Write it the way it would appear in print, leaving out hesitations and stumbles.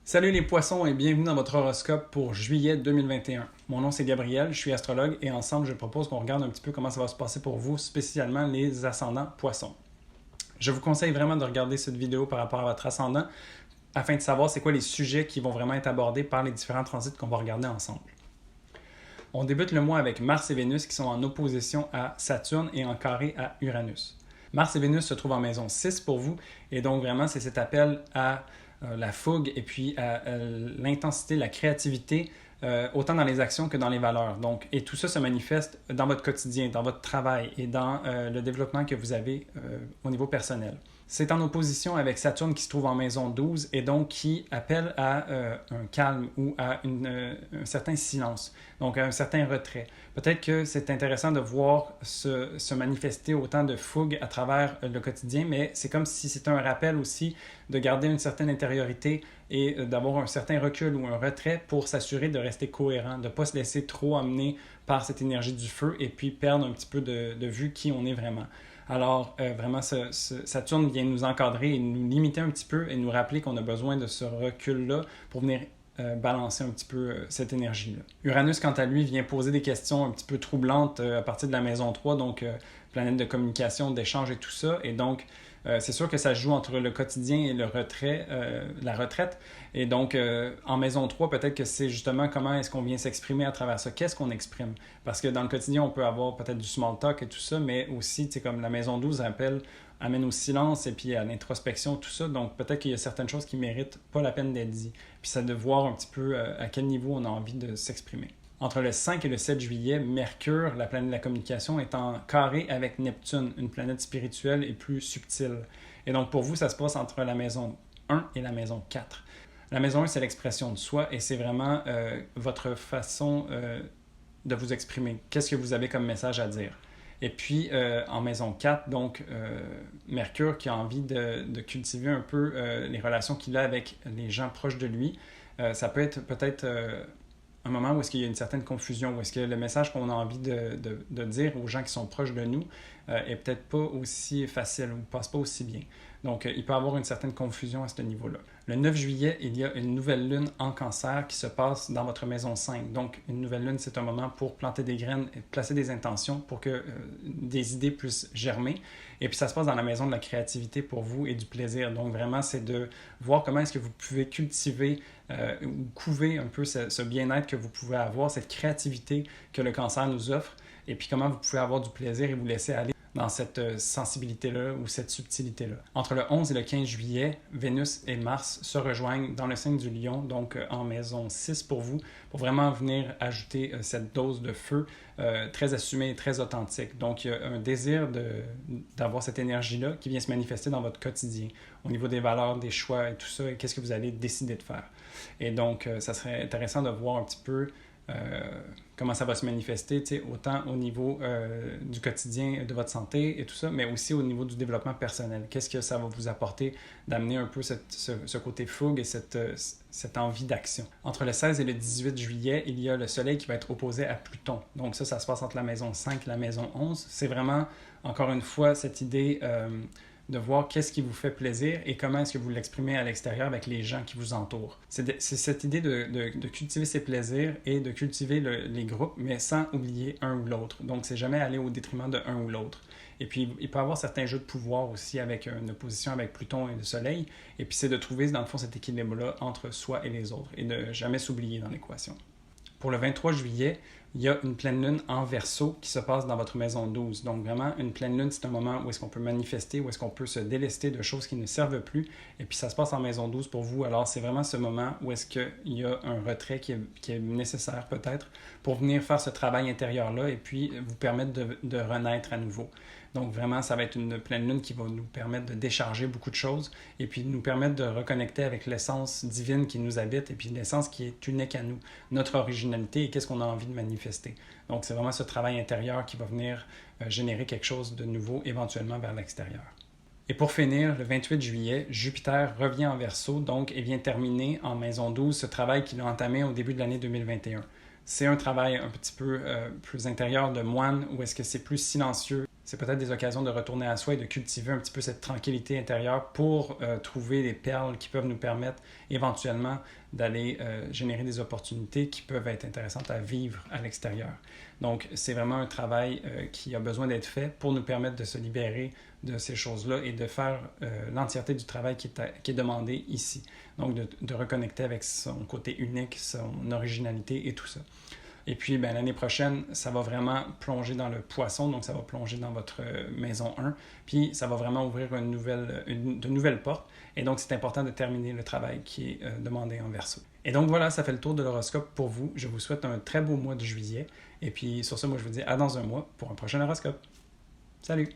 Salut les poissons et bienvenue dans votre horoscope pour juillet 2021. Mon nom c'est Gabriel, je suis astrologue et ensemble je propose qu'on regarde un petit peu comment ça va se passer pour vous, spécialement les ascendants poissons. Je vous conseille vraiment de regarder cette vidéo par rapport à votre ascendant afin de savoir c'est quoi les sujets qui vont vraiment être abordés par les différents transits qu'on va regarder ensemble. On débute le mois avec Mars et Vénus qui sont en opposition à Saturne et en carré à Uranus. Mars et Vénus se trouvent en maison 6 pour vous et donc vraiment c'est cet appel à la fougue et puis l'intensité, la créativité, autant dans les actions que dans les valeurs. Donc, et tout ça se manifeste dans votre quotidien, dans votre travail et dans le développement que vous avez au niveau personnel. C'est en opposition avec Saturne qui se trouve en maison 12 et donc qui appelle à un calme ou à un certain silence, donc à un certain retrait. Peut-être que c'est intéressant de voir se manifester autant de fougue à travers le quotidien, mais c'est comme si c'était un rappel aussi de garder une certaine intériorité et d'avoir un certain recul ou un retrait pour s'assurer de rester cohérent, de ne pas se laisser trop emmener par cette énergie du feu et puis perdre un petit peu de vue qui on est vraiment. Alors, vraiment, Saturne vient nous encadrer et nous limiter un petit peu et nous rappeler qu'on a besoin de ce recul-là pour venir balancer un petit peu cette énergie-là. Uranus, quant à lui, vient poser des questions un petit peu troublantes à partir de la maison 3, donc planète de communication, d'échange et tout ça. Et donc, c'est sûr que ça joue entre le quotidien et le retrait, la retraite. Et donc, en maison 3, peut-être que c'est justement comment est-ce qu'on vient s'exprimer à travers ça. Qu'est-ce qu'on exprime? Parce que dans le quotidien, on peut avoir peut-être du small talk et tout ça, mais aussi, comme la maison 12 amène au silence et puis à l'introspection, tout ça. Donc, peut-être qu'il y a certaines choses qui méritent pas la peine d'être dites. Puis, c'est de voir un petit peu à quel niveau on a envie de s'exprimer. Entre le 5 et le 7 juillet, Mercure, la planète de la communication, est en carré avec Neptune, une planète spirituelle et plus subtile. Et donc pour vous, ça se passe entre la maison 1 et la maison 4. La maison 1, c'est l'expression de soi et c'est vraiment votre façon de vous exprimer. Qu'est-ce que vous avez comme message à dire? Et puis en maison 4, donc Mercure qui a envie de cultiver un peu les relations qu'il a avec les gens proches de lui. Ça peut être peut-être un moment où est-ce qu'il y a une certaine confusion, où est-ce que le message qu'on a envie de dire aux gens qui sont proches de nous est peut-être pas aussi facile ou passe pas aussi bien. Donc, il peut y avoir une certaine confusion à ce niveau-là. Le 9 juillet, il y a une nouvelle lune en cancer qui se passe dans votre maison 5. Donc, une nouvelle lune, c'est un moment pour planter des graines et placer des intentions pour que des idées puissent germer. Et puis, ça se passe dans la maison de la créativité pour vous et du plaisir. Donc, vraiment, c'est de voir comment est-ce que vous pouvez cultiver ou couver un peu ce bien-être que vous pouvez avoir, cette créativité que le cancer nous offre, et puis comment vous pouvez avoir du plaisir et vous laisser aller dans cette sensibilité-là ou cette subtilité-là. Entre le 11 et le 15 juillet, Vénus et Mars se rejoignent dans le signe du Lion, donc en maison 6 pour vous, pour vraiment venir ajouter cette dose de feu très assumée et très authentique. Donc, il y a un désir d'avoir cette énergie-là qui vient se manifester dans votre quotidien, au niveau des valeurs, des choix et tout ça, et qu'est-ce que vous allez décider de faire. Et donc, ça serait intéressant de voir un petit peu comment ça va se manifester, autant au niveau du quotidien de votre santé et tout ça, mais aussi au niveau du développement personnel. Qu'est-ce que ça va vous apporter d'amener un peu ce côté fougue et cette envie d'action. Entre le 16 et le 18 juillet, il y a le Soleil qui va être opposé à Pluton. Donc ça se passe entre la maison 5 et la maison 11. C'est vraiment, encore une fois, cette idée de voir qu'est-ce qui vous fait plaisir et comment est-ce que vous l'exprimez à l'extérieur avec les gens qui vous entourent. C'est cette idée de cultiver ses plaisirs et de cultiver les groupes, mais sans oublier un ou l'autre. Donc, c'est jamais aller au détriment de un ou l'autre. Et puis, il peut y avoir certains jeux de pouvoir aussi avec une opposition avec Pluton et le Soleil. Et puis, c'est de trouver, dans le fond, cet équilibre-là entre soi et les autres et de jamais s'oublier dans l'équation. Pour le 23 juillet, il y a une pleine lune en Verseau qui se passe dans votre maison 12. Donc vraiment, une pleine lune, c'est un moment où est-ce qu'on peut manifester, où est-ce qu'on peut se délester de choses qui ne servent plus. Et puis ça se passe en maison 12 pour vous. Alors c'est vraiment ce moment où est-ce qu'il y a un retrait qui est nécessaire peut-être pour venir faire ce travail intérieur-là et puis vous permettre de renaître à nouveau. Donc vraiment, ça va être une pleine lune qui va nous permettre de décharger beaucoup de choses et puis nous permettre de reconnecter avec l'essence divine qui nous habite et puis l'essence qui est unique à nous, notre originalité et qu'est-ce qu'on a envie de manifester. Donc c'est vraiment ce travail intérieur qui va venir générer quelque chose de nouveau éventuellement vers l'extérieur. Et pour finir, le 28 juillet, Jupiter revient en Verseau, donc et vient terminer en maison 12 ce travail qu'il a entamé au début de l'année 2021. C'est un travail un petit peu plus intérieur de moine où est-ce que c'est plus silencieux. c'est peut-être des occasions de retourner à soi et de cultiver un petit peu cette tranquillité intérieure pour trouver des perles qui peuvent nous permettre éventuellement d'aller générer des opportunités qui peuvent être intéressantes à vivre à l'extérieur. Donc, c'est vraiment un travail qui a besoin d'être fait pour nous permettre de se libérer de ces choses-là et de faire l'entièreté du travail qui est demandé ici. Donc, de reconnecter avec son côté unique, son originalité et tout ça. Et puis, ben, l'année prochaine, ça va vraiment plonger dans le poisson, donc ça va plonger dans votre maison 1, puis ça va vraiment ouvrir de nouvelles portes. Et donc, c'est important de terminer le travail qui est demandé en Verseau. Et donc, voilà, ça fait le tour de l'horoscope pour vous. Je vous souhaite un très beau mois de juillet. Et puis, sur ce, moi, je vous dis à dans un mois pour un prochain horoscope. Salut!